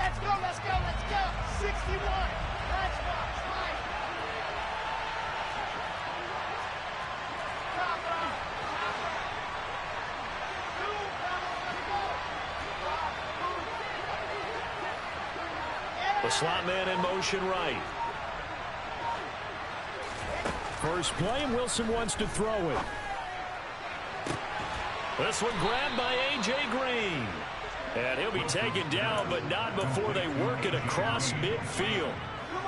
Let's go, let's go, let's go. 61. Let's go. The slot man in motion right. First play, Wilson wants to throw it. This one grabbed by A.J. Green. And he'll be taken down, but not before they work it across midfield.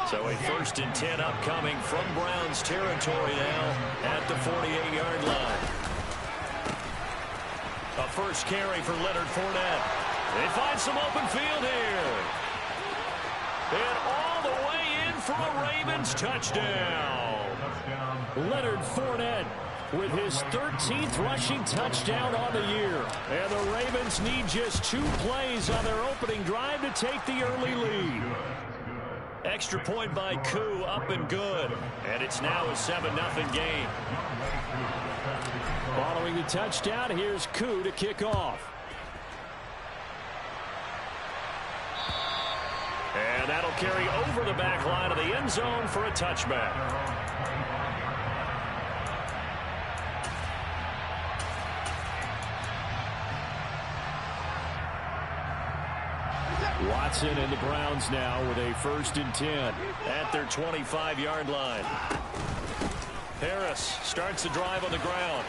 So a 1st and 10 upcoming from Browns territory now at the 48-yard line. A first carry for Leonard Fournette. They find some open field here. And all the way in for a Ravens touchdown. Leonard Fournette with his 13th rushing touchdown on the year. And the Ravens need just 2 plays on their opening drive to take the early lead. Extra point by Koo, up and good. And it's now a 7-0 game. Following the touchdown, here's Koo to kick off. And that'll carry over the back line of the end zone for a touchback. Watson and the Browns now with a 1st and 10 at their 25-yard line. Harris starts the drive on the ground.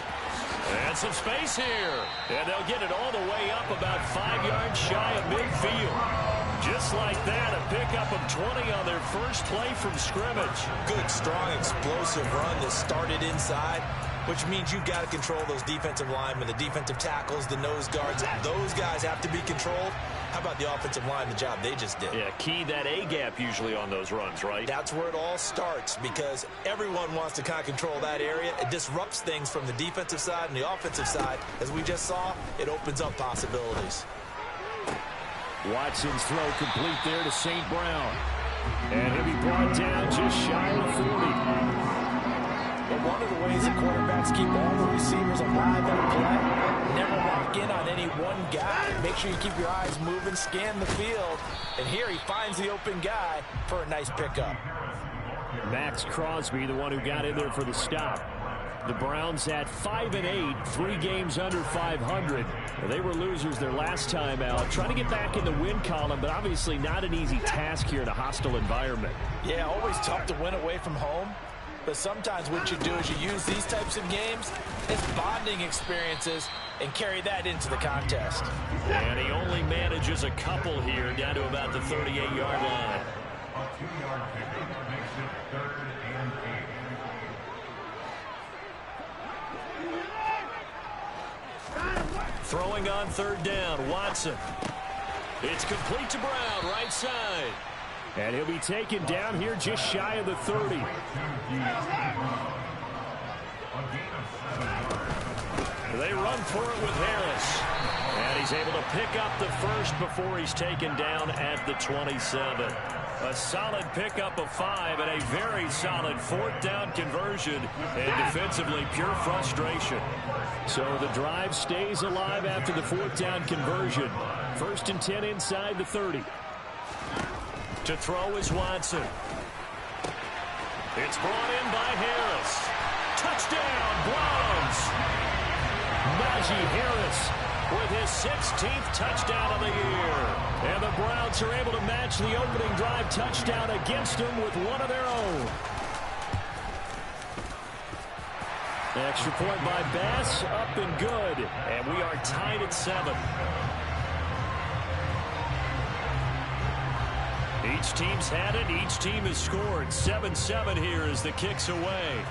And some space here. And they'll get it all the way up about 5 yards shy of midfield. Just like that, a pickup of 20 on their first play from scrimmage. Good, strong, explosive run that started inside, which means you've got to control those defensive linemen, the defensive tackles, the nose guards. Those guys have to be controlled. How about the offensive line, the job they just did? Yeah, key that A-gap usually on those runs, right? That's where it all starts because everyone wants to kind of control that area. It disrupts things from the defensive side and the offensive side. As we just saw, it opens up possibilities. Watson's throw complete there to St. Brown. And he'll be brought down just shy of 40. But one of the ways the quarterbacks keep all the receivers alive on the play, never lock in on any one guy. Make sure you keep your eyes moving, scan the field. And here he finds the open guy for a nice pickup. Max Crosby, the one who got in there for the stop. The Browns at 5-8, 3 games under 500. They were losers their last time out. Trying to get back in the win column, but obviously not an easy task here in a hostile environment. Yeah, always tough to win away from home. But sometimes what you do is you use these types of games as bonding experiences and carry that into the contest. And he only manages a couple here down to about the 38-yard line. Throwing on 3rd down, Watson. It's complete to Brown, right side. And he'll be taken down here just shy of the 30. They run for it with Harris. And he's able to pick up the first before he's taken down at the 27. A solid pickup of 5 and a very solid 4th down conversion. And defensively, pure frustration. So the drive stays alive after the 4th down conversion. 1st and 10 inside the 30. To throw is Watson. It's brought in by Harris. Touchdown, Browns. Najee Harris with his 16th touchdown of the year. And the Browns are able to match the opening drive touchdown against them with one of their own. Extra point by Bass, up and good. And we are tied at 7. Each team's had it. Each team has scored. 7-7 here as the kick's away.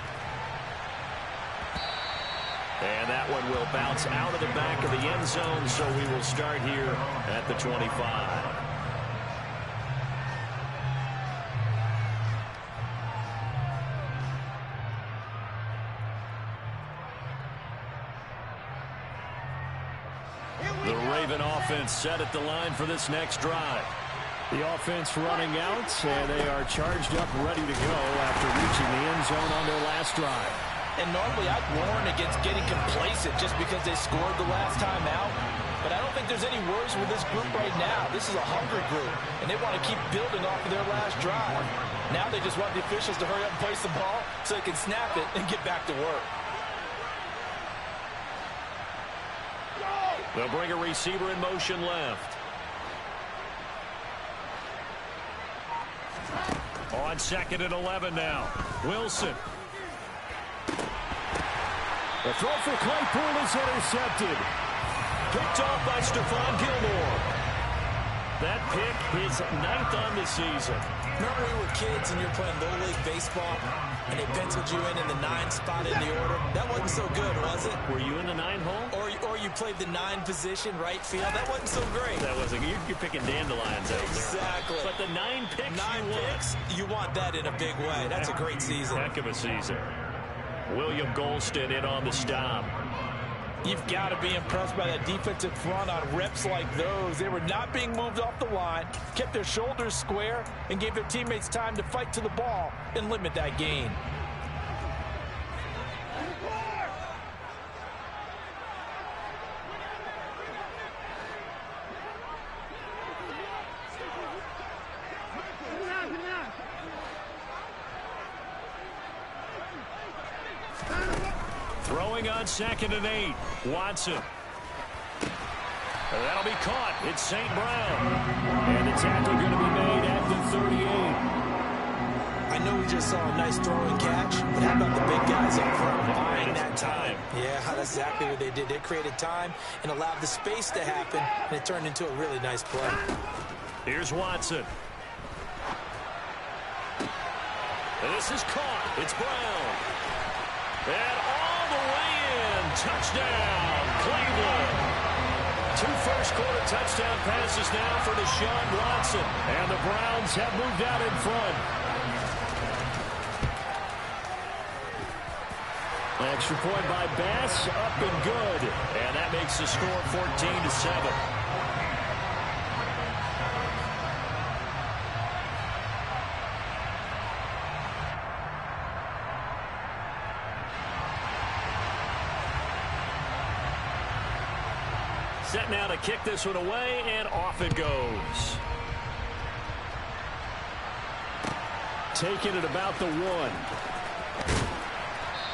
And that one will bounce out of the back of the end zone, so we will start here at the 25. The Raven offense set at the line for this next drive. The offense running out, and they are charged up, ready to go after reaching the end zone on their last drive. And normally I'd warn against getting complacent just because they scored the last time out. But I don't think there's any worries with this group right now. This is a hungry group, and they want to keep building off of their last drive. Now they just want the officials to hurry up and place the ball so they can snap it and get back to work. They'll bring a receiver in motion left. On 2nd and 11 now. Wilson. The throw for Claypool is intercepted. Picked off by Stephon Gilmore. That pick, his 9th on the season. Remember we were kids and you're playing Little League baseball and they penciled you in the 9 spot in the order? That wasn't so good, was it? Were you in the 9 hole? Or you played the 9 position, right field? That wasn't so great. That wasn't. You're picking dandelions out there. Exactly. But the 9 picks 9 picks, you want that in a big way. That's a great season. Heck of a season. William Golston in on the stop. You've got to be impressed by that defensive front on reps like those. They were not being moved off the line, kept their shoulders square, and gave their teammates time to fight to the ball and limit that gain. Throwing on 2nd and 8. Watson. That'll be caught. It's St. Brown. And the tackle going to be made at the 38. I know we just saw a nice throwing catch, but how about the big guys up front buying that time? Yeah, that's exactly what they did. They created time and allowed the space to happen, and it turned into a really nice play. Here's Watson. And this is caught. It's Brown. And all the way in. Touchdown, Cleveland. 2 first-quarter touchdown passes now for Deshaun Watson. And the Browns have moved out in front. Extra point by Bass, up and good. And that makes the score 14-7. Set now to kick this one away, and off it goes. Taking it about the 1.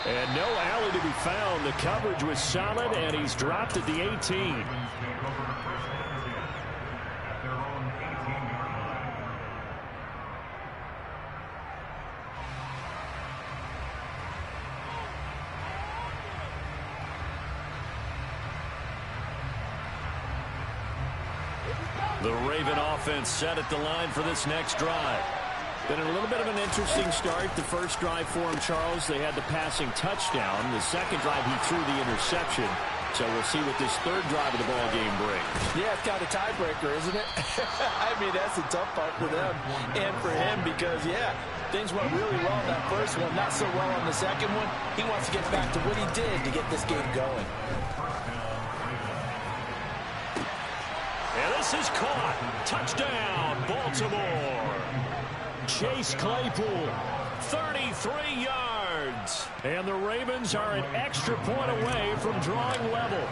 And no alley to be found. The coverage was solid, and he's dropped at the 18. The Raven offense set at the line for this next drive. Been a little bit of an interesting start. The first drive for him, Charles, they had the passing touchdown. The second drive, he threw the interception. So we'll see what this third drive of the ball game brings. Yeah, it's kind of a tiebreaker, isn't it? I mean, that's the tough part for them and for him because, yeah, things went really well in that first one, not so well on the second one. He wants to get back to what he did to get this game going. And this is caught. Touchdown, Baltimore. Chase Claypool, 33 yards. And the Ravens are an extra point away from drawing level.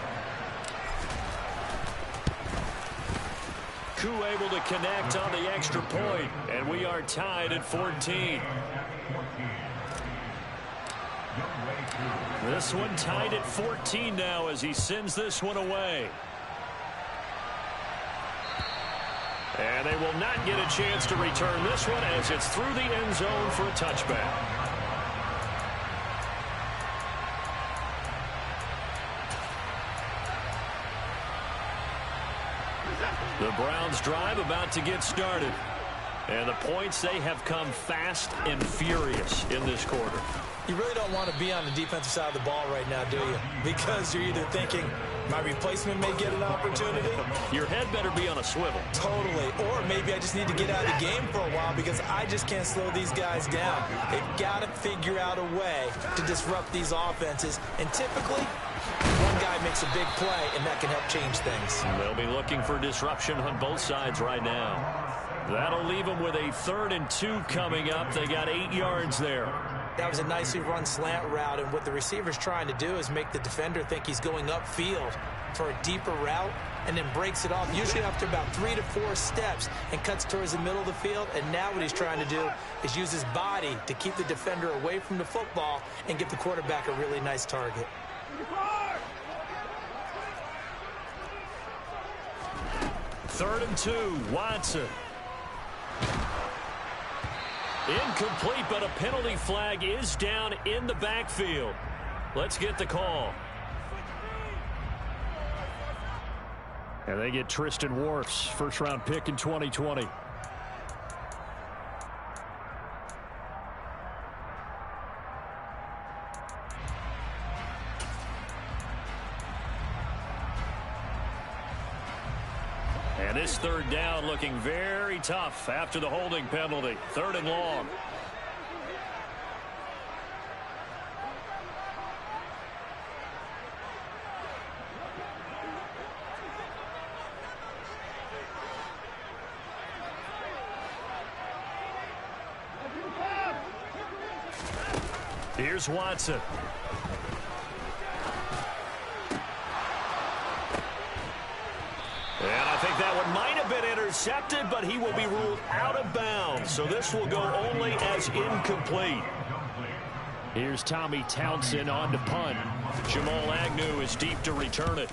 Koo able to connect on the extra point, and we are tied at 14. This one tied at 14 now as he sends this one away. And they will not get a chance to return this one as it's through the end zone for a touchback. The Browns drive about to get started. And the points, they have come fast and furious in this quarter. You really don't want to be on the defensive side of the ball right now, do you? Because you're either thinking, my replacement may get an opportunity. Your head better be on a swivel. Totally. Or maybe I just need to get out of the game for a while because I just can't slow these guys down. They've got to figure out a way to disrupt these offenses. And typically, one guy makes a big play, and that can help change things. They'll be looking for disruption on both sides right now. That'll leave them with a 3rd and 2 coming up. They got 8 yards there. That was a nicely run slant route, and what the receiver's trying to do is make the defender think he's going upfield for a deeper route, and then breaks it off, usually after about 3 to 4 steps, and cuts towards the middle of the field. And now what he's trying to do is use his body to keep the defender away from the football and give the quarterback a really nice target. Third and 2, Watson. Incomplete, but a penalty flag is down in the backfield. Let's get the call. And they get Tristan Wirfs, first-round pick in 2020. And this third down looking very tough after the holding penalty. Third and long. Here's Watson. And I think that one might have been intercepted, but he will be ruled out of bounds. So this will go only as incomplete. Here's Tommy Townsend on to punt. Jamal Agnew is deep to return it.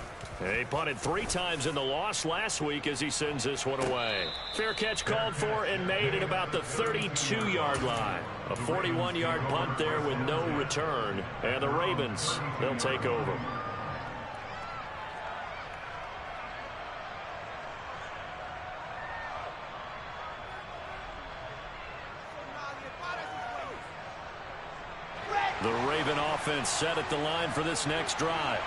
He punted 3 times in the loss last week as he sends this one away. Fair catch called for and made at about the 32-yard line. A 41-yard punt there with no return. And the Ravens, they'll take over. The Raven offense set at the line for this next drive.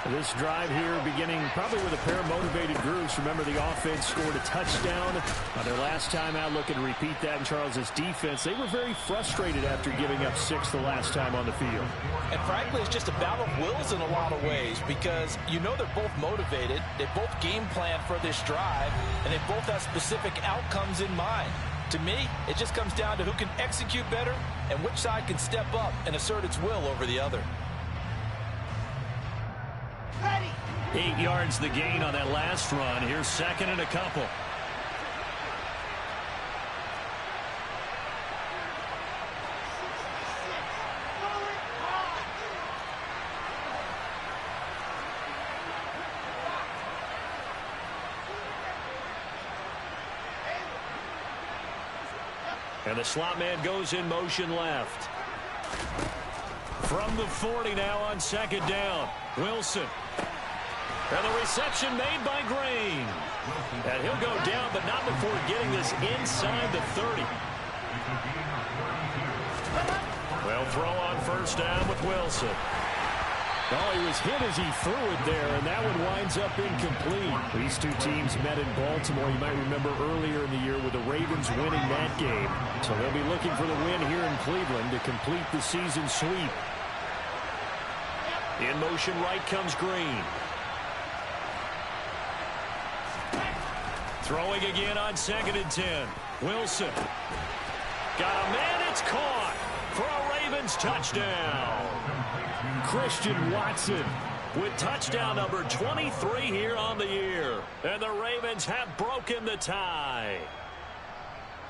This drive here beginning probably with a pair of motivated groups. Remember, the offense scored a touchdown on their last time out. Looking to repeat that in Charles's defense. They were very frustrated after giving up 6 the last time on the field. And frankly, it's just a battle of wills in a lot of ways, because you know they're both motivated. They both game plan for this drive, and they both have specific outcomes in mind. To me, it just comes down to who can execute better and which side can step up and assert its will over the other. 8 yards the gain on that last run. Here's second and a couple. And the slot man goes in motion left. From the 40 now on second down. Wilson. And the reception made by Green. And he'll go down, but not before getting this inside the 30. Well, throw on first down with Wilson. Oh, he was hit as he threw it there, and that one winds up incomplete. These two teams met in Baltimore. You might remember earlier in the year with the Ravens winning that game. So they'll be looking for the win here in Cleveland to complete the season sweep. In motion right comes Green. Throwing again on second and 10. Wilson. Got a man, it's caught for a Ravens touchdown. Christian Watson with touchdown number 23 here on the year. And the Ravens have broken the tie.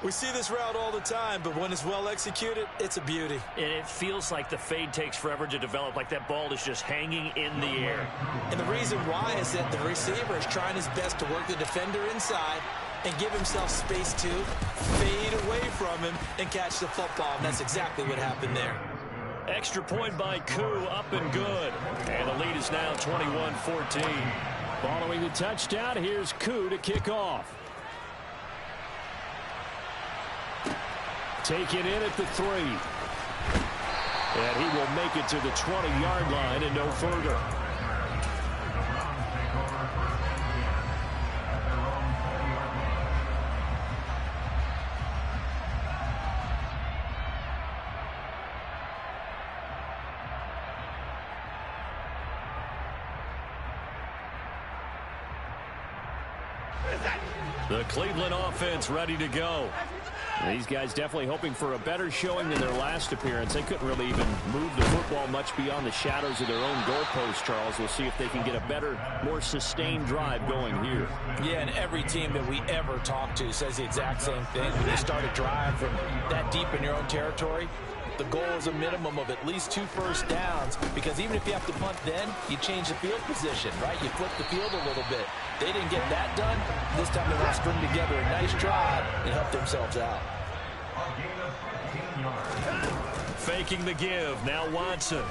We see this route all the time, but when it's well executed, it's a beauty. And it feels like the fade takes forever to develop, like that ball is just hanging in the air. And the reason why is that the receiver is trying his best to work the defender inside and give himself space to fade away from him and catch the football. And that's exactly what happened there. Extra point by Koo, up and good. And the lead is now 21-14. Following the touchdown, here's Koo to kick off. Taken in at the 3. And he will make it to the 20-yard line and no further. The Cleveland offense ready to go. These guys definitely hoping for a better showing than their last appearance. They couldn't really even move the football much beyond the shadows of their own goalpost, Charles. We'll see if they can get a better, more sustained drive going here. Yeah, and every team that we ever talk to says the exact same thing. When you start a drive from that deep in your own territory, the goal is a minimum of at least 2 first downs, because even if you have to punt then, you change the field position, right? You flip the field a little bit. They didn't get that done. This time they want to string together a nice drive and help themselves out. Faking the give. Now Watson.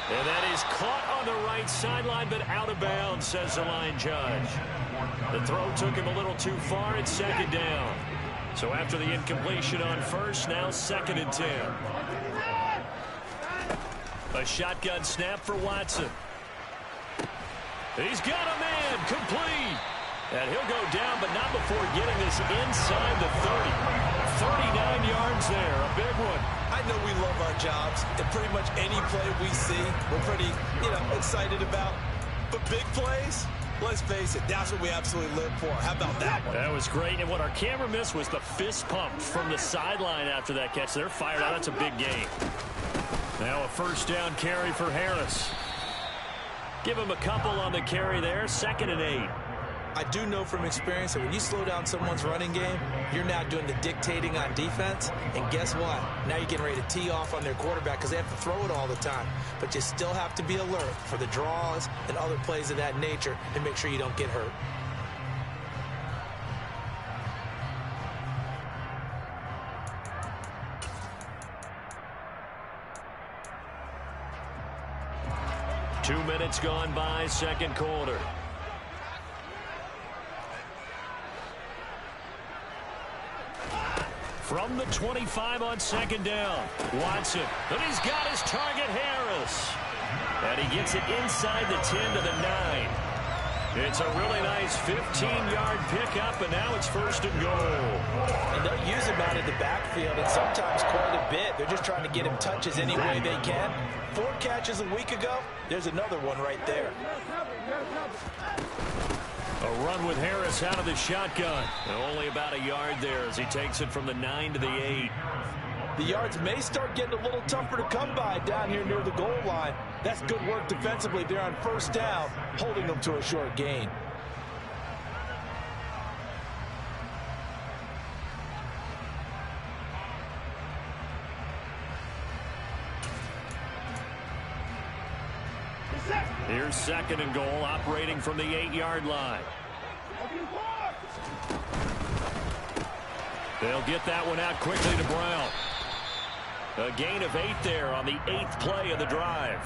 And that is caught on the right sideline, but out of bounds, says the line judge. The throw took him a little too far. It's 2nd down. So after the incompletion on first, now 2nd and 10. A shotgun snap for Watson. He's got a man, complete. And he'll go down, but not before getting this inside the 30. 39 yards there, a big one. I know we love our jobs, and pretty much any play we see, we're pretty, excited about. But big plays, let's face it, that's what we absolutely live for. How about that one? That was great, and what our camera missed was the fist pump from the sideline after that catch. They're fired out. That's a big gain. Now a 1st down carry for Harris. Give him a couple on the carry there. 2nd and 8. I do know from experience that when you slow down someone's running game, you're now doing the dictating on defense. And guess what? Now you're getting ready to tee off on their quarterback because they have to throw it all the time. But you still have to be alert for the draws and other plays of that nature and make sure you don't get hurt. Two minutes gone by, 2nd quarter. From the 25 on 2nd down, Watson. And he's got his target, Harris. And he gets it inside the 10 to the 9. It's a really nice 15-yard pickup, and now it's 1st and goal. And they'll use him out in the backfield, and sometimes quite a bit. They're just trying to get him touches any way they can. 4 catches a week ago. There's another one right there. A run with Harris out of the shotgun. And only about a yard there as he takes it from the 9 to the 8. The yards may start getting a little tougher to come by down here near the goal line. That's good work defensively there on 1st down, holding them to a short gain. Here's 2nd and goal, operating from the 8-yard line. They'll get that one out quickly to Brown. A gain of 8 there on the 8th play of the drive.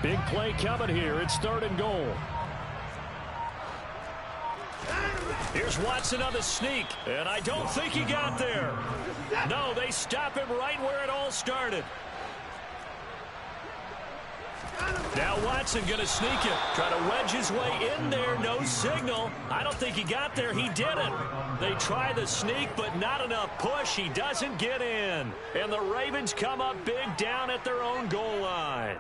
Big play coming here. It's 3rd and goal. Here's Watson on the sneak, and I don't think he got there. No, they stop him right where it all started. Now Watson going to sneak it. Try to wedge his way in there. No signal. I don't think he got there. He didn't. They try the sneak, but not enough push. He doesn't get in. And the Ravens come up big down at their own goal line.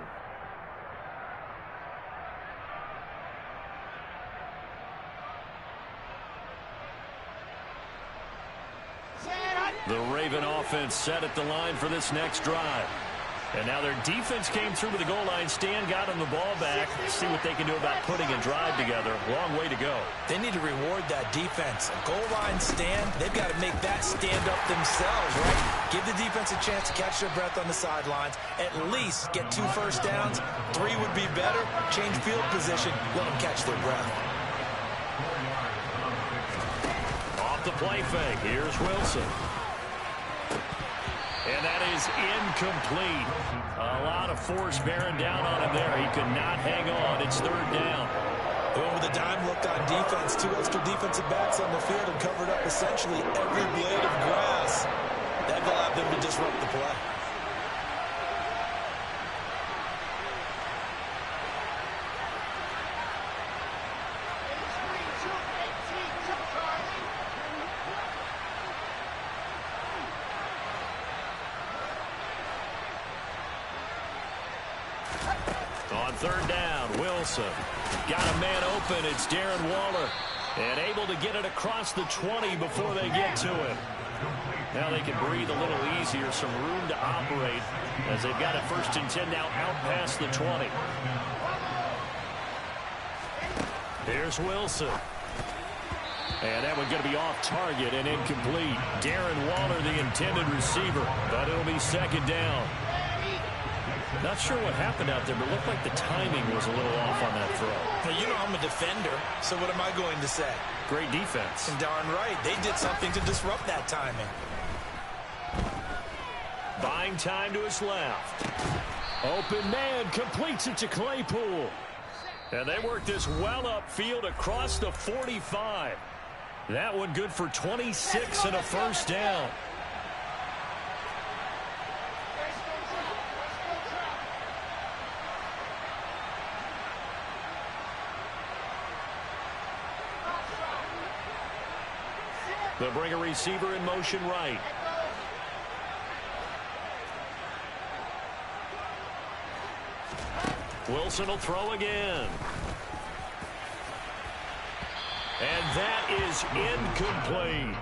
The Raven offense set at the line for this next drive. And now their defense came through with the goal line stand, got them the ball back. See what they can do about putting a drive together. Long way to go. They need to reward that defense. A goal line stand, they've got to make that stand up themselves, right? Give the defense a chance to catch their breath on the sidelines. At least get 2 first downs. 3 would be better. Change field position. Let them catch their breath. Off the play fake. Here's Wilson. And that is incomplete. A lot of force bearing down on him there. He could not hang on. It's 3rd down. They went with a dime look on defense. 2 extra defensive backs on the field and covered up essentially every blade of grass. That allowed them to disrupt the play. On third down, Wilson. Got a man open. It's Darren Waller. And able to get it across the 20 before they get to it. Now they can breathe a little easier. Some room to operate as they've got a 1st and 10 now out past the 20. Here's Wilson. And that one's going to be off target and incomplete. Darren Waller, the intended receiver. But it'll be 2nd down. Not sure what happened out there, but it looked like the timing was a little off on that throw. Well, you know I'm a defender, so what am I going to say? Great defense. And darn right, they did something to disrupt that timing. Buying time to his left. Open man completes it to Claypool. And they work this well upfield across the 45. That one good for 26 and a 1st down. They'll bring a receiver in motion right. Wilson will throw again. And that is incomplete.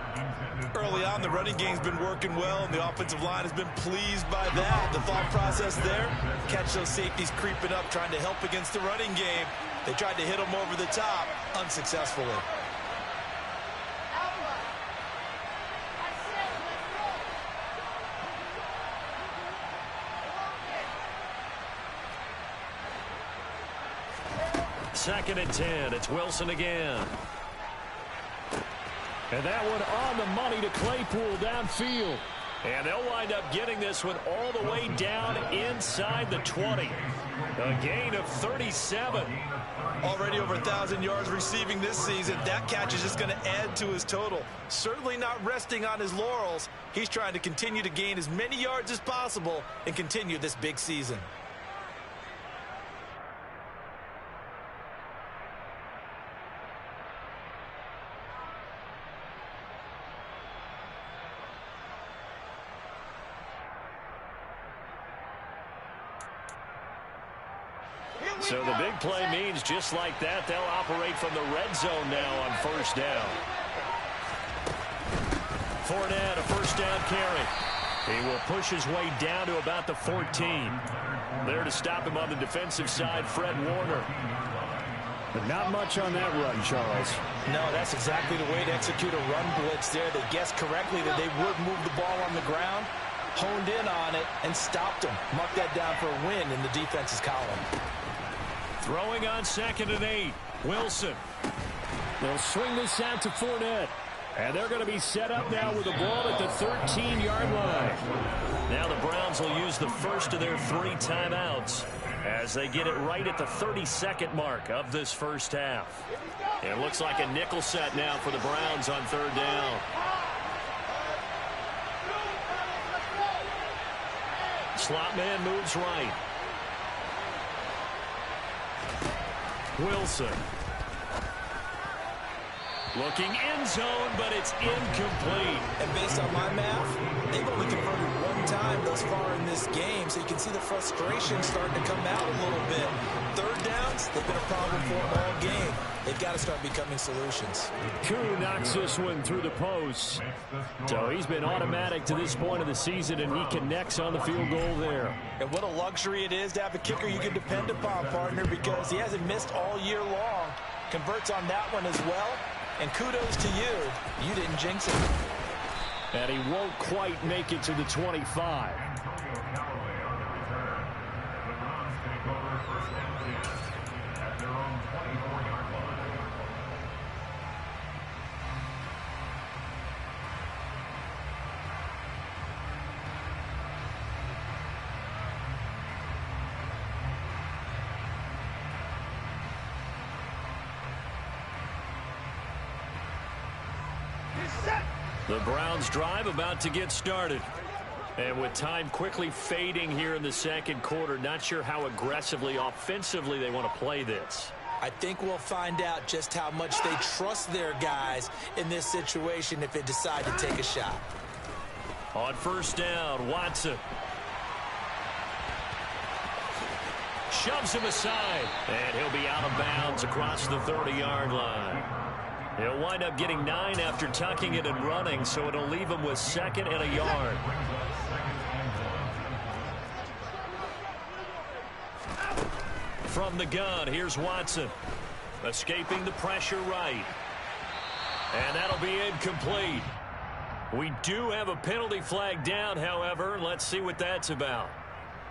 Early on, the running game's been working well, and the offensive line has been pleased by that. The thought process there, catch those safeties creeping up, trying to help against the running game. They tried to hit them over the top, unsuccessfully. Second and 10. It's Wilson again. And that one on the money to Claypool downfield. And they'll wind up getting this one all the way down inside the 20. A gain of 37. Already over 1,000 yards receiving this season. That catch is just going to add to his total. Certainly not resting on his laurels. He's trying to continue to gain as many yards as possible and continue this big season. So the big play means just like that, they'll operate from the red zone now on 1st down. Fournette, a 1st down carry. He will push his way down to about the 14. There to stop him on the defensive side, Fred Warner. But not much on that run, Charles. No, that's exactly the way to execute a run blitz there. They guessed correctly that they would move the ball on the ground, honed in on it, and stopped him. Mark that down for a win in the defense's column. Throwing on 2nd and 8. Wilson. They'll swing this out to Fournette. And they're going to be set up now with the ball at the 13-yard line. Now the Browns will use the first of their 3 timeouts as they get it right at the 32nd mark of this first half. It looks like a nickel set now for the Browns on 3rd down. Slot man moves right. Wilson. Looking end zone, but it's incomplete. And based on my math, they've only converted 1 time thus far in this game, so you can see the frustration starting to come out a little bit. 3rd downs, they've been a problem for them all game. They've got to start becoming solutions. Koo knocks this one through the post. So he's been automatic to this point of the season, and he connects on the field goal there. And what a luxury it is to have a kicker you can depend upon, partner, because he hasn't missed all year long. Converts on that one as well. And kudos to you. You didn't jinx it. And he won't quite make it to the 25. The Browns drive about to get started. And with time quickly fading here in the second quarter, not sure how aggressively, offensively they want to play this. I think we'll find out just how much they trust their guys in this situation if they decide to take a shot. On first down, Watson. Shoves him aside, and he'll be out of bounds across the 30-yard line. He'll wind up getting 9 after tucking it and running, so it'll leave him with 2nd and a yard. From the gun, here's Watson. Escaping the pressure right. And that'll be incomplete. We do have a penalty flag down, however. Let's see what that's about.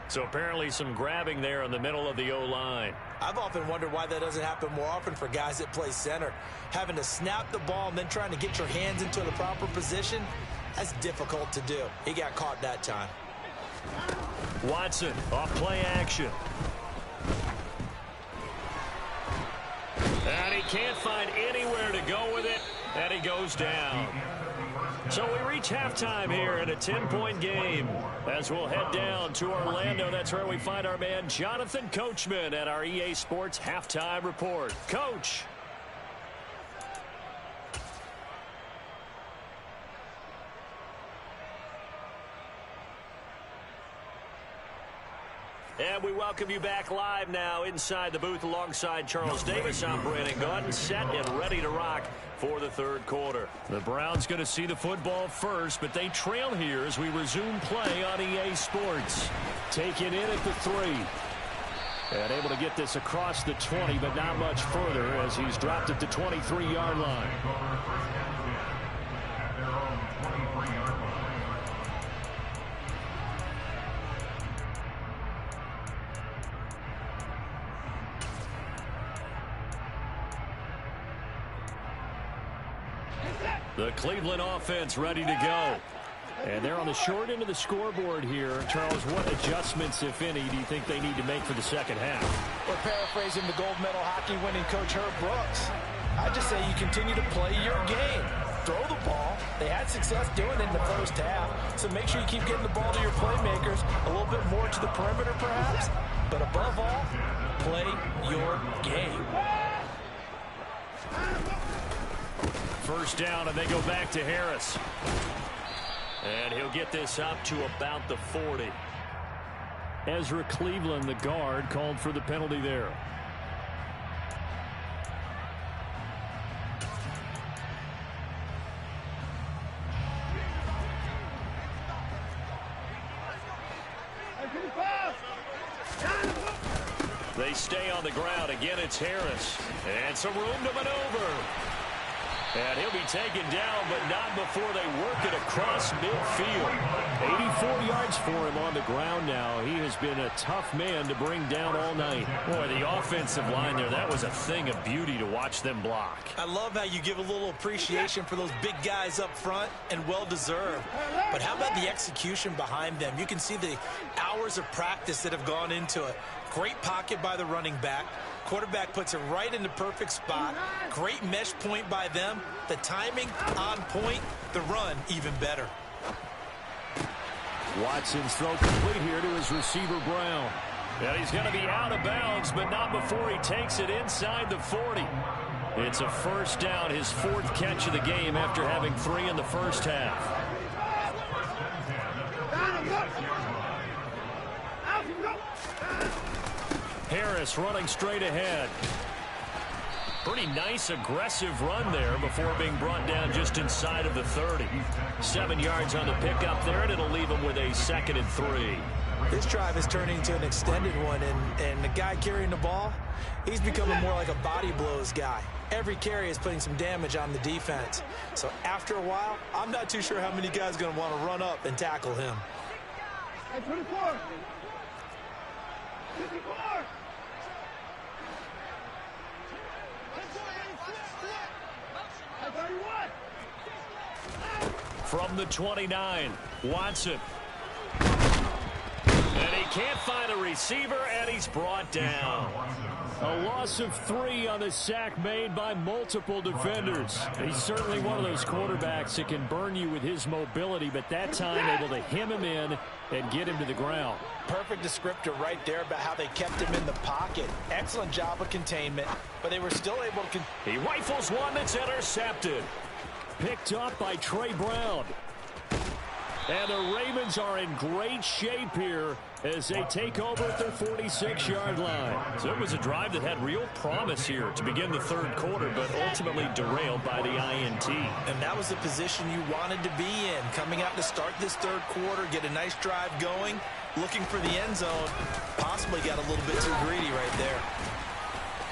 So apparently some grabbing there in the middle of the O-line. I've often wondered why that doesn't happen more often for guys that play center. Having to snap the ball and then trying to get your hands into the proper position, that's difficult to do. He got caught that time. Watson off play action. And he can't find anywhere to go with it, and he goes down. So we reach halftime here in a 10-point game. As we'll head down to Orlando, that's where we find our man Jonathan Coachman at our EA Sports Halftime Report. Coach. And we welcome you back live now inside the booth alongside Charles Davis. I'm Brandon Gaudin, set and ready to rock for the third quarter. The Browns going to see the football first, but they trail here as we resume play on EA Sports. Taken in at the 3. And able to get this across the 20, but not much further as he's dropped at the 23-yard line. The Cleveland offense ready to go. And they're on the short end of the scoreboard here. Charles, what adjustments, if any, do you think they need to make for the second half? We're paraphrasing the gold medal hockey winning coach Herb Brooks. I just say you continue to play your game. Throw the ball. They had success doing it in the first half. So make sure you keep getting the ball to your playmakers, a little bit more to the perimeter perhaps. But above all, play your game. First down, and they go back to Harris. And he'll get this up to about the 40. Ezra Cleveland, the guard, called for the penalty there. They stay on the ground. Again, it's Harris. And some room to maneuver. And he'll be taken down, but not before they work it across midfield. 84 yards for him on the ground now. He has been a tough man to bring down all night. Boy, the offensive line there, that was a thing of beauty to watch them block. I love how you give a little appreciation for those big guys up front, and well-deserved. But how about the execution behind them? You can see the hours of practice that have gone into it. Great pocket by the running back. Quarterback puts it right in the perfect spot. Great mesh point by them. The timing on point. The run even better. Watson's throw complete here to his receiver Brown. And he's going to be out of bounds, but not before he takes it inside the 40. It's a first down, his 4th catch of the game after having 3 in the first half. Harris running straight ahead. Pretty nice aggressive run there before being brought down just inside of the 30. 7 yards on the pickup there, and it'll leave him with a 2nd and 3. This drive is turning into an extended one, and the guy carrying the ball, he's becoming more like a body blows guy. Every carry is putting some damage on the defense. So after a while, I'm not too sure how many guys are going to want to run up and tackle him. Hey, 24. 54. From the 29, Watson. And he can't find a receiver, and he's brought down. A loss of 3 on the sack made by multiple defenders. He's certainly one of those quarterbacks that can burn you with his mobility, but that time able to hem him in and get him to the ground. Perfect descriptor right there about how they kept him in the pocket. Excellent job of containment, but they were still able to... He rifles one that's intercepted. Picked up by Trey Brown. And the Ravens are in great shape here as they take over at their 46-yard line. So it was a drive that had real promise here to begin the third quarter, but ultimately derailed by the INT. And that was the position you wanted to be in. Coming out to start this third quarter, get a nice drive going, looking for the end zone. Possibly got a little bit too greedy right there.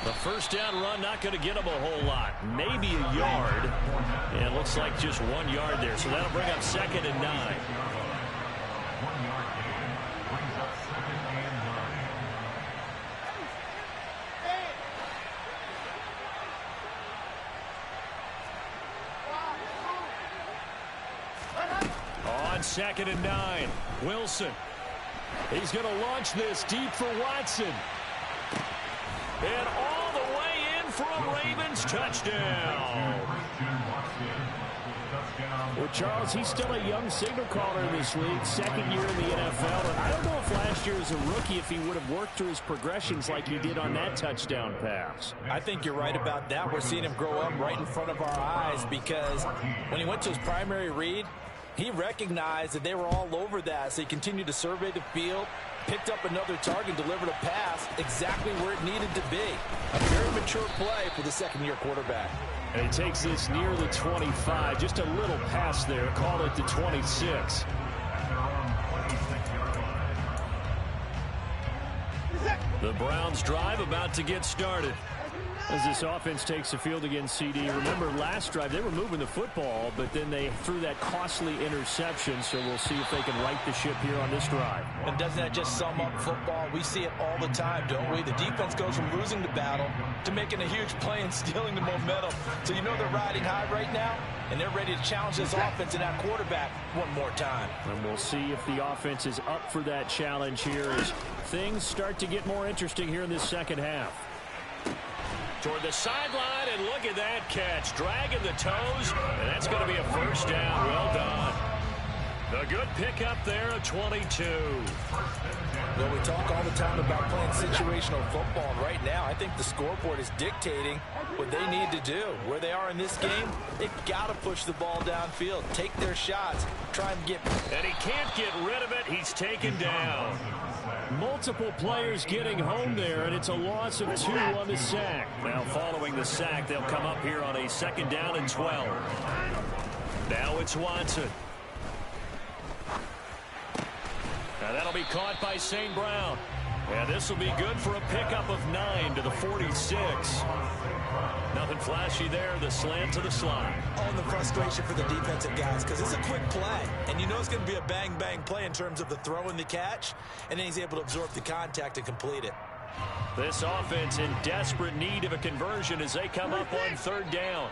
The first down run not going to get him a whole lot. Maybe a yard. And it looks like just 1 yard there. So that'll bring up 2nd and 9. On 2nd and 9, Wilson. He's going to launch this deep for Watson. And all the way in for a Ravens touchdown. Well, Charles, he's still a young signal caller in this league, 2nd year in the NFL. And I don't know if last year as a rookie if he would have worked through his progressions like he did on that touchdown pass. I think you're right about that. We're seeing him grow up right in front of our eyes because when he went to his primary read, he recognized that they were all over that, so he continued to survey the field, picked up another target, delivered a pass exactly where it needed to be. A very mature play for the second-year quarterback. And he takes this near the 25. Just a little pass there. Call it the 26. The Browns drive about to get started. As this offense takes the field against CD, remember last drive they were moving the football, but then they threw that costly interception, so we'll see if they can right the ship here on this drive. And doesn't that just sum up football? We see it all the time, don't we? The defense goes from losing the battle to making a huge play and stealing the momentum. So you know they're riding high right now, and they're ready to challenge this offense and that quarterback one more time. And we'll see if the offense is up for that challenge here as things start to get more interesting here in this second half. Toward the sideline, and look at that catch. Dragging the toes, and that's going to be a first down. Well done. A good pickup there at 22. Well, we talk all the time about playing situational football, and right now I think the scoreboard is dictating what they need to do. Where they are in this game, they've got to push the ball downfield, take their shots, try and get... And he can't get rid of it. He's taken down. Multiple players getting home there, and it's a loss of 2 on the sack. Now following the sack, they'll come up here on a 2nd down and 12. Now it's Watson. Now that'll be caught by St. Brown. And this will be good for a pickup of 9 to the 46. Nothing flashy there. The slant to the slide. On the frustration for the defensive guys because it's a quick play. And you know it's going to be a bang-bang play in terms of the throw and the catch. And then he's able to absorb the contact and complete it. This offense in desperate need of a conversion as they come up on 3rd down.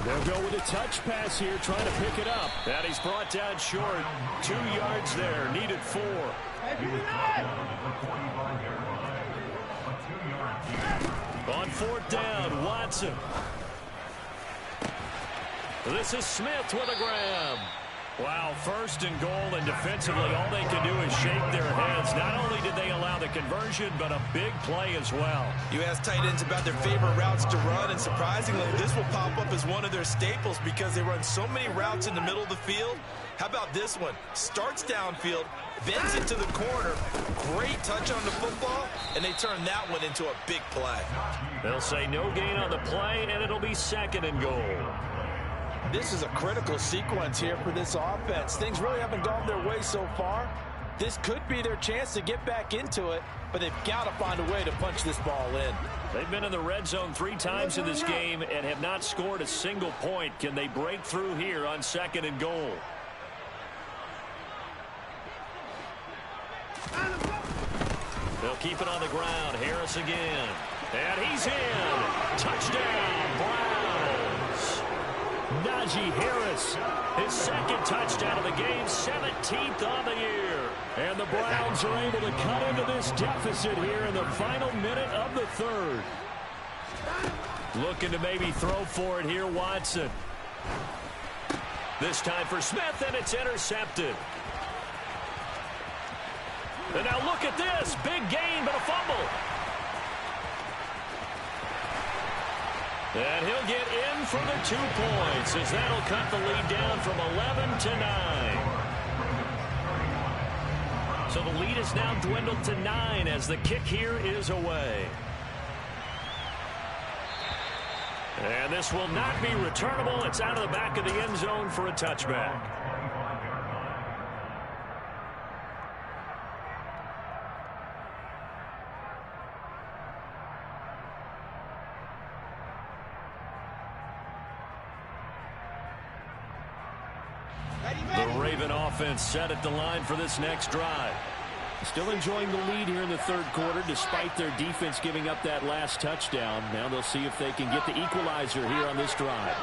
They'll go with a touch pass here, trying to pick it up. And he's brought down short. 2 yards there. Needed 4. On 4th down, Watson. This is Smith with a grab. Wow, 1st and goal, and defensively all they can do is shake their heads. Not only did they allow the conversion, but a big play as well. You ask tight ends about their favorite routes to run, and surprisingly, this will pop up as one of their staples because they run so many routes in the middle of the field. How about this one? Starts downfield, bends it to the corner, great touch on the football, and they turn that one into a big play. They'll say no gain on the play, and it'll be 2nd and goal. This is a critical sequence here for this offense. Things really haven't gone their way so far. This could be their chance to get back into it, but they've got to find a way to punch this ball in. They've been in the red zone 3 times in this game and have not scored a single point. Can they break through here on 2nd and goal? They'll keep it on the ground. Harris again. And he's in. Touchdown, Browns. Najee Harris, his second touchdown of the game, 17th on the year. And the Browns are able to cut into this deficit here in the final minute of the third. Looking to maybe throw for it here, Watson. This time for Smith, and it's intercepted. And now look at this. Big gain, but a fumble. And he'll get in for the 2 points, as that'll cut the lead down from 11 to 9. So the lead is now dwindled to 9 as the kick here is away. And this will not be returnable. It's out of the back of the end zone for a touchback. The Raven offense set at the line for this next drive. Still enjoying the lead here in the third quarter despite their defense giving up that last touchdown. Now they'll see if they can get the equalizer here on this drive.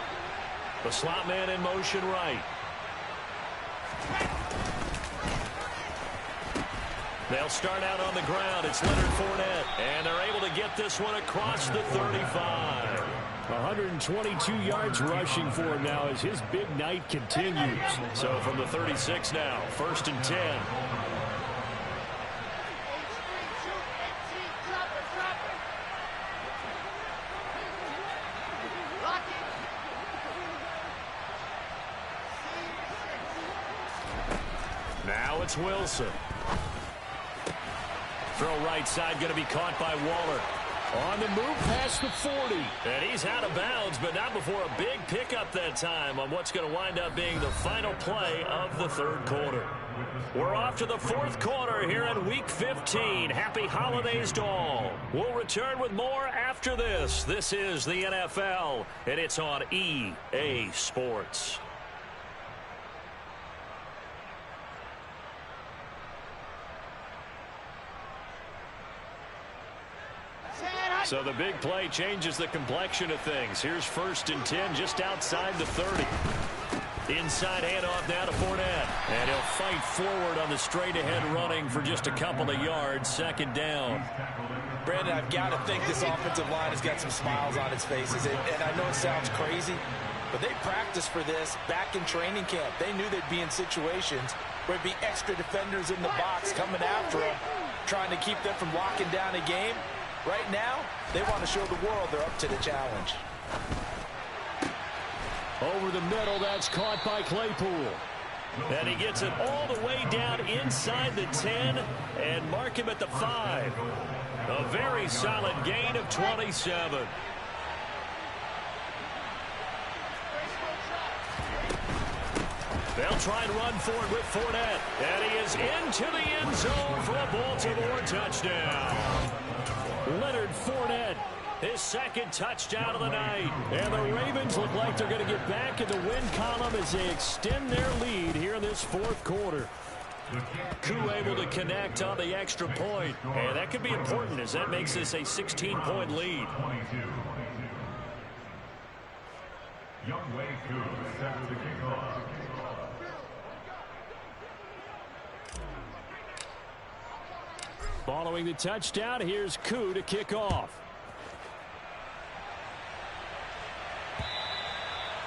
The slot man in motion right. They'll start out on the ground. It's Leonard Fournette. And they're able to get this one across the 35. 122 yards rushing for him now as his big night continues. So from the 36 now, 1st and 10. Now it's Wilson. Throw right side going to be caught by Waller. On the move past the 40. And he's out of bounds, but not before a big pickup that time on what's going to wind up being the final play of the third quarter. We're off to the fourth quarter here in Week 15. Happy holidays to all. We'll return with more after this. This is the NFL, and it's on EA Sports. So the big play changes the complexion of things. Here's 1st and 10 just outside the 30. Inside handoff now to Fournette. And he'll fight forward on the straight-ahead running for just a couple of yards. 2nd down. Brandon, I've got to think this offensive line has got some smiles on its faces. And I know it sounds crazy, but they practiced for this back in training camp. They knew they'd be in situations where there'd be extra defenders in the box coming after them, trying to keep them from locking down a game. Right now, they want to show the world they're up to the challenge. Over the middle, that's caught by Claypool. And he gets it all the way down inside the 10 and mark him at the 5. A very solid gain of 27. They'll try and run for it with Fournette. And he is into the end zone for a Baltimore touchdown. Leonard Fournette, his 2nd touchdown of the night. And the Ravens look like they're going to get back in the win column as they extend their lead here in this fourth quarter. Koo able to connect on the extra point. And that could be important as that makes this a 16-point lead. Younghoe Koo set the kickoff. Following the touchdown, here's Koo to kick off.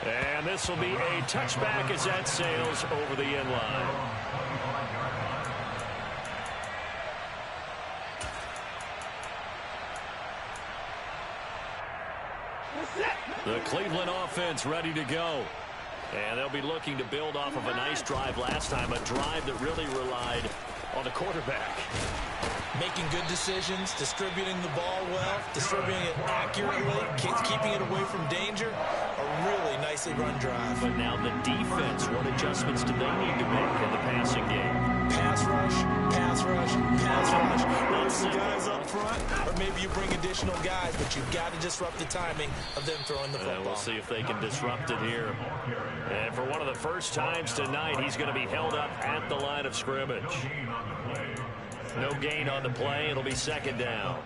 And this will be a touchback as that sails over the end line. The Cleveland offense ready to go. And they'll be looking to build off of a nice drive last time, a drive that really relied on the quarterback. Making good decisions, distributing the ball well, distributing it accurately, keeping it away from danger. A really nicely run drive. But now the defense, what adjustments do they need to make in the passing game? Pass rush, pass rush, pass rush. Want some guys up front, or maybe you bring additional guys, but you've got to disrupt the timing of them throwing the football. We'll see if they can disrupt it here. And for one of the first times tonight, he's going to be held up at the line of scrimmage. No gain on the play. It'll be second down.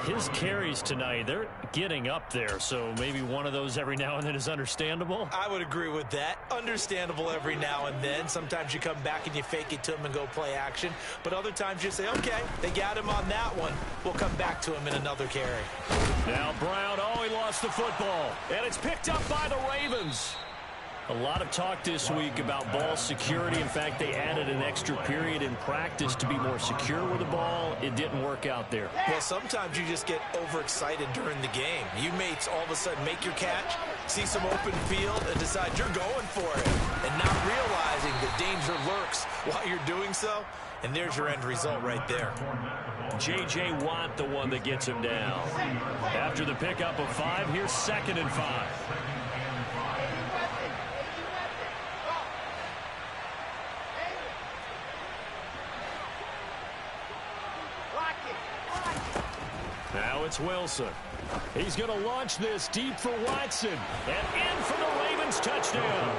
His carries tonight, they're getting up there, so maybe one of those every now and then is understandable. I would agree with that. Understandable every now and then. Sometimes you come back and you fake it to him and go play action. But other times you say, okay, they got him on that one. We'll come back to him in another carry. Now Brown, he lost the football. And it's picked up by the Ravens. A lot of talk this week about ball security. In fact, they added an extra period in practice to be more secure with the ball. It didn't work out there. Well, sometimes you just get overexcited during the game. You may all of a sudden make your catch, see some open field, and decide you're going for it. And not realizing the danger lurks while you're doing so. And there's your end result right there. J.J. Watt, the one that gets him down. After the pickup of 5, here's 2nd and 5. Now it's Wilson. He's going to launch this deep for Watson. And in for the Ravens touchdown.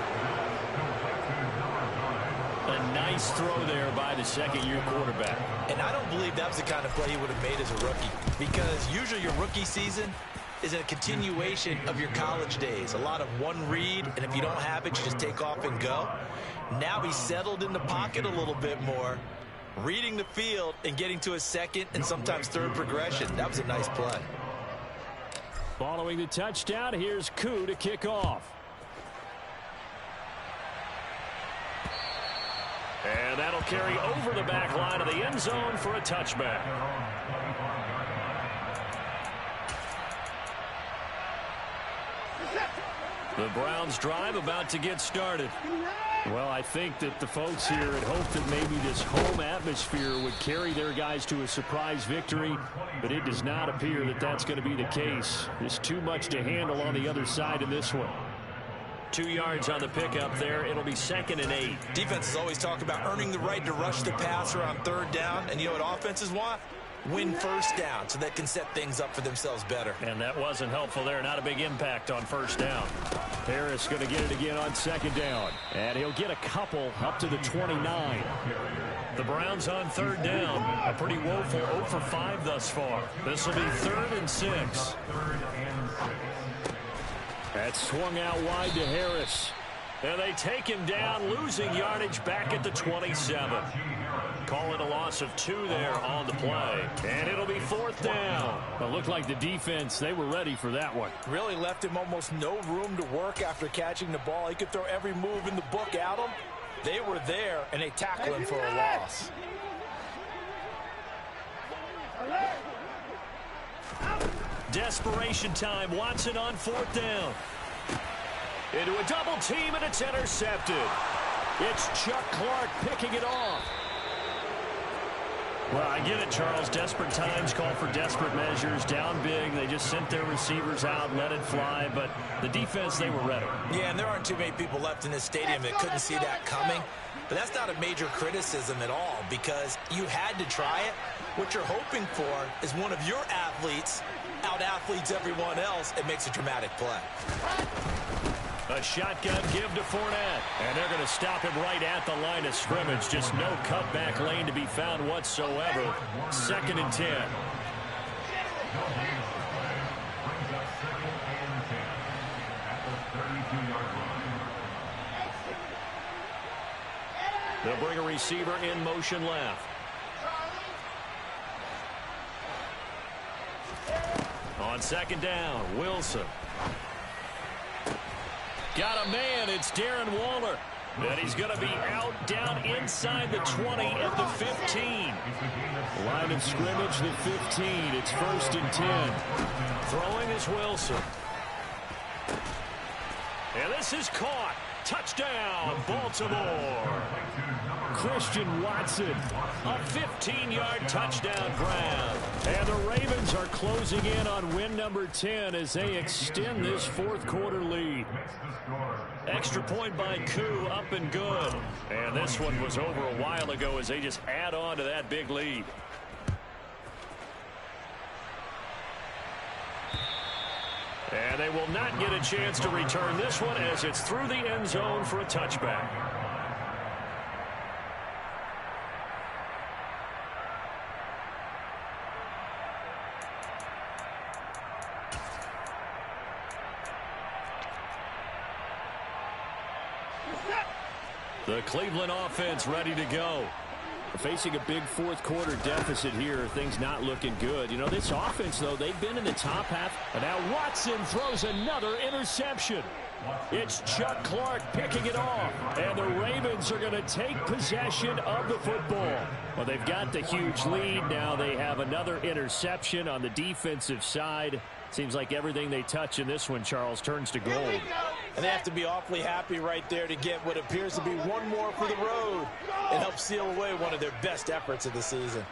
A nice throw there by the second-year quarterback. And I don't believe that was the kind of play he would have made as a rookie. Because usually your rookie season is a continuation of your college days. A lot of one read, and if you don't have it, you just take off and go. Now he's settled in the pocket a little bit more, reading the field and getting to a second and sometimes third progression. That was a nice play. Following the touchdown, here's Koo to kick off. And that'll carry over the back line of the end zone for a touchback. The Browns drive about to get started. Well, I think that the folks here had hoped that maybe this home atmosphere would carry their guys to a surprise victory, but it does not appear that that's going to be the case. There's too much to handle on the other side in this one. 2 yards on the pickup there. It'll be 2nd and 8. Defenses always talk about earning the right to rush the passer on 3rd down, and you know what offenses want? Win 1st down so they can set things up for themselves better. And that wasn't helpful there. Not a big impact on 1st down. Harris going to get it again on 2nd down. And he'll get a couple up to the 29. The Browns on 3rd down. A pretty woeful 0 for 5 thus far. This will be 3rd and 6. That swung out wide to Harris. And they take him down, losing yardage back at the 27. Call it a loss of 2 there on the play. And it'll be 4th down. It looked like the defense, they were ready for that one. Really left him almost no room to work after catching the ball. He could throw every move in the book at him. They were there, and they tackled him for a loss. Desperation time. Watson on 4th down. Into a double team, and it's intercepted. It's Chuck Clark picking it off. Well, I get it, Charles. Desperate times call for desperate measures. Down big. They just sent their receivers out, let it fly. But the defense, they were ready. Yeah, and there aren't too many people left in this stadium that couldn't see that coming. But that's not a major criticism at all because you had to try it. What you're hoping for is one of your athletes out-athletes everyone else and makes a dramatic play. A shotgun give to Fournette. And they're going to stop him right at the line of scrimmage. Just no cutback lane to be found whatsoever. 2nd and 10. They'll bring a receiver in motion left. On 2nd down, Wilson. Got a man, it's Darren Waller. And he's going to be out down inside the 20 at the 15. Line of scrimmage, the 15. It's 1st and 10. Throwing is Wilson. And this is caught. Touchdown, Baltimore. Christian Watson, a 15-yard touchdown grab. And the Ravens are closing in on win number 10 as they extend this 4th quarter lead. Extra point by Koo, up and good. And this one was over a while ago as they just add on to that big lead. And they will not get a chance to return this one as it's through the end zone for a touchback. The Cleveland offense ready to go. Facing a big fourth quarter deficit here, things not looking good. You know, this offense, though, they've been in the top half. And now Watson throws another interception. It's Chuck Clark picking it off. And the Ravens are going to take possession of the football. Well, they've got the huge lead. Now they have another interception on the defensive side. Seems like everything they touch in this one, Charles, turns to gold. And they have to be awfully happy right there to get what appears to be one more for the road and help seal away one of their best efforts of the season.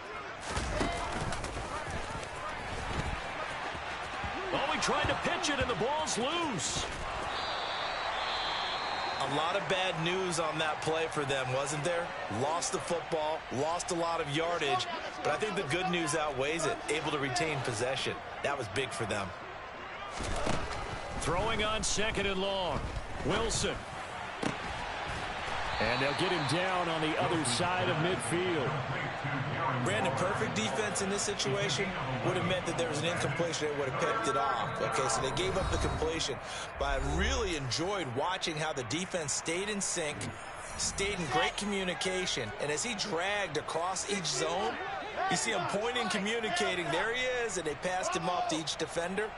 Oh, he tried to pitch it, and the ball's loose. A lot of bad news on that play for them, wasn't there? Lost the football, lost a lot of yardage, but I think the good news outweighs it. Able to retain possession. That was big for them. Throwing on second and long. Wilson. And they'll get him down on the other side of midfield. Brandon, perfect defense in this situation would have meant that there was an incompletion. It would have picked it off. Okay, so they gave up the completion. But I really enjoyed watching how the defense stayed in sync, stayed in great communication. And as he dragged across each zone, you see him pointing, communicating. There he is, and they passed him off to each defender.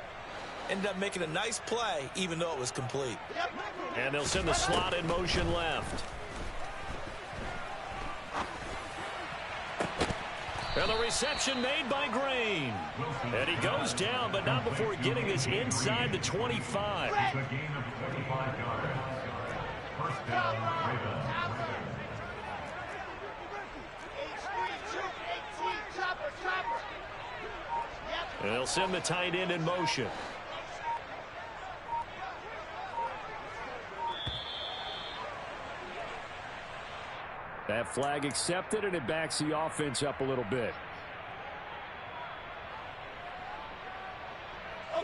Ended up making a nice play, even though it was complete. And they'll send the slot in motion left. And the reception made by Green. And he goes down, but not before getting this inside the 25. It's a gain of 25 yards. First down, Ravens. And they'll send the tight end in motion. That flag accepted, and it backs the offense up a little bit.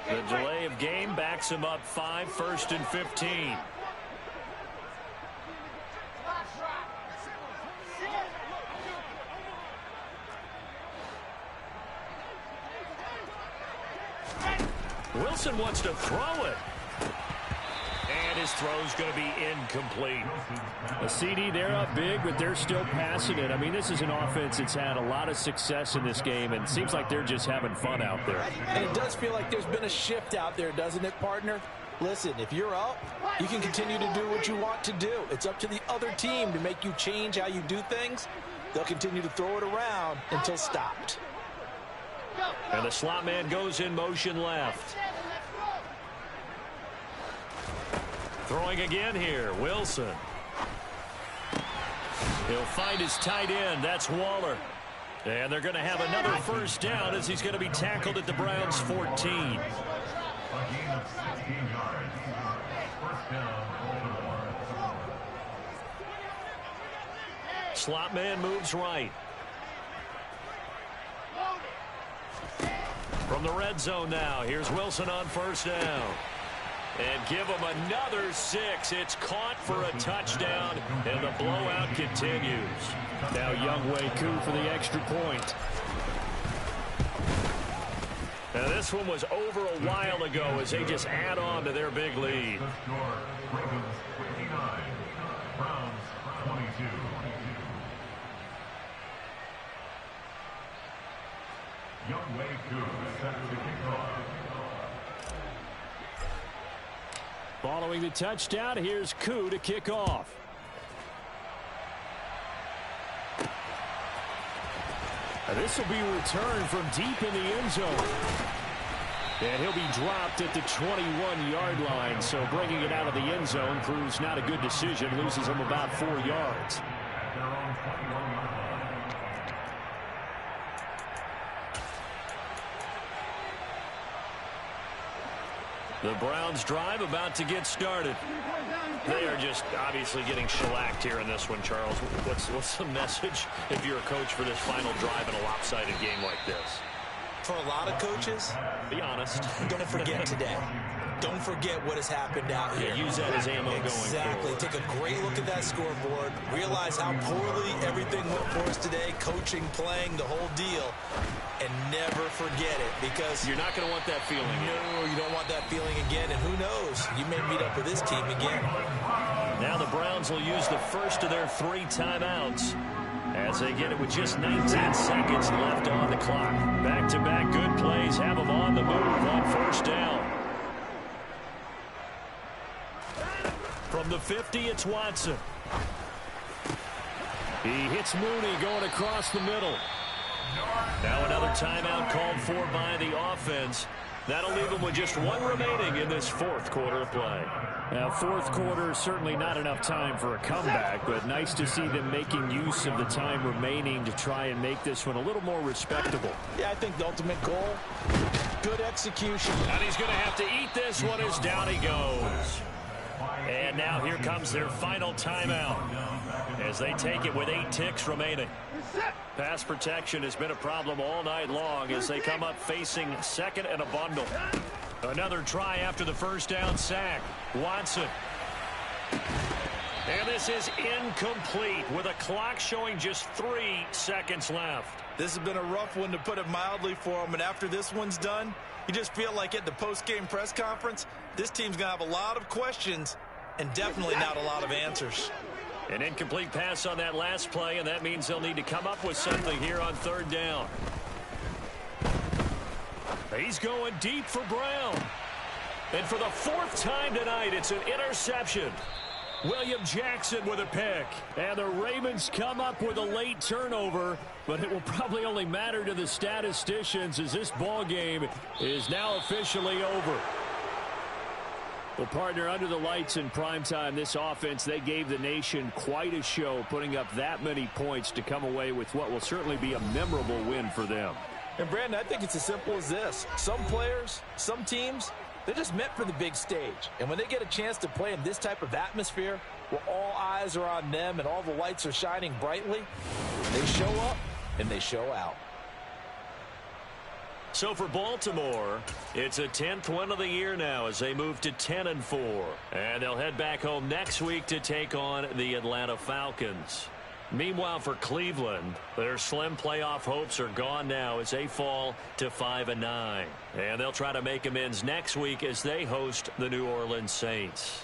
The delay of game backs him up 5, 1st and 15. Wilson wants to throw it. And his throw's going to be incomplete. A CD, they're up big, but they're still passing it. I mean, this is an offense that's had a lot of success in this game, and it seems like they're just having fun out there. And it does feel like there's been a shift out there, doesn't it, partner? Listen, if you're up, you can continue to do what you want to do. It's up to the other team to make you change how you do things. They'll continue to throw it around until stopped. And the slot man goes in motion left. Throwing again here, Wilson. He'll find his tight end. That's Waller. And they're going to have another first down as he's going to be tackled at the Browns' 14. A gain of 16 yards. First down, Baltimore. Slot man moves right. From the red zone now, here's Wilson on first down. And give him another 6. It's caught for a touchdown, and the blowout continues. Now Younghoe Koo for the extra point. Now this one was over a while ago as they just add on to their big lead. The score, Ravens 29, Browns 22. Younghoe Koo set to kick off. Following the touchdown, here's Koo to kick off. This will be returned from deep in the end zone. And he'll be dropped at the 21-yard line. So bringing it out of the end zone proves not a good decision. Loses him about 4 yards. At their own 21-yard line. The Browns drive about to get started. They are just obviously getting shellacked here in this one, Charles. What's the message if you're a coach for this final drive in a lopsided game like this? For a lot of coaches, Be honest. don't forget today. Don't forget what has happened out here. Yeah, use that as ammo Exactly. going forward. Take a great look at that scoreboard. Realize how poorly everything went for us today. Coaching, playing, the whole deal. and never forget it, because you're not going to want that feeling. No, you don't want that feeling again, and who knows? You may meet up with this team again. Now the Browns will use the first of their 3 timeouts as they get it with just 19 seconds left on the clock. Back-to-back good plays have them on the move on first down. From the 50, it's Watson. He hits Mooney going across the middle. Now another timeout called for by the offense. That'll leave them with just 1 remaining in this 4th quarter of play. Now, 4th quarter, certainly not enough time for a comeback, but nice to see them making use of the time remaining to try and make this one a little more respectable. Yeah, I think the ultimate goal, good execution. And he's going to have to eat this one as down he goes. And now here comes their final timeout as they take it with 8 ticks remaining. Pass protection has been a problem all night long as they come up facing 2nd and a bundle. Another try after the first down sack. Watson. And this is incomplete with a clock showing just 3 seconds left. This has been a rough one, to put it mildly, for them. And after this one's done, you just feel like at the post-game press conference, this team's going to have a lot of questions and definitely not a lot of answers. An incomplete pass on that last play, and that means they'll need to come up with something here on 3rd down. He's going deep for Brown. And for the 4th time tonight, it's an interception. William Jackson with a pick. And the Ravens come up with a late turnover, but it will probably only matter to the statisticians as this ball game is now officially over. Well, partner, under the lights in primetime, this offense, they gave the nation quite a show, putting up that many points to come away with what will certainly be a memorable win for them. And, Brandon, I think it's as simple as this. Some players, some teams, they're just meant for the big stage. And when they get a chance to play in this type of atmosphere, where all eyes are on them and all the lights are shining brightly, they show up and they show out. So for Baltimore, it's a 10th win of the year now as they move to 10-4. And they'll head back home next week to take on the Atlanta Falcons. Meanwhile, for Cleveland, their slim playoff hopes are gone now as they fall to 5-9. And they'll try to make amends next week as they host the New Orleans Saints.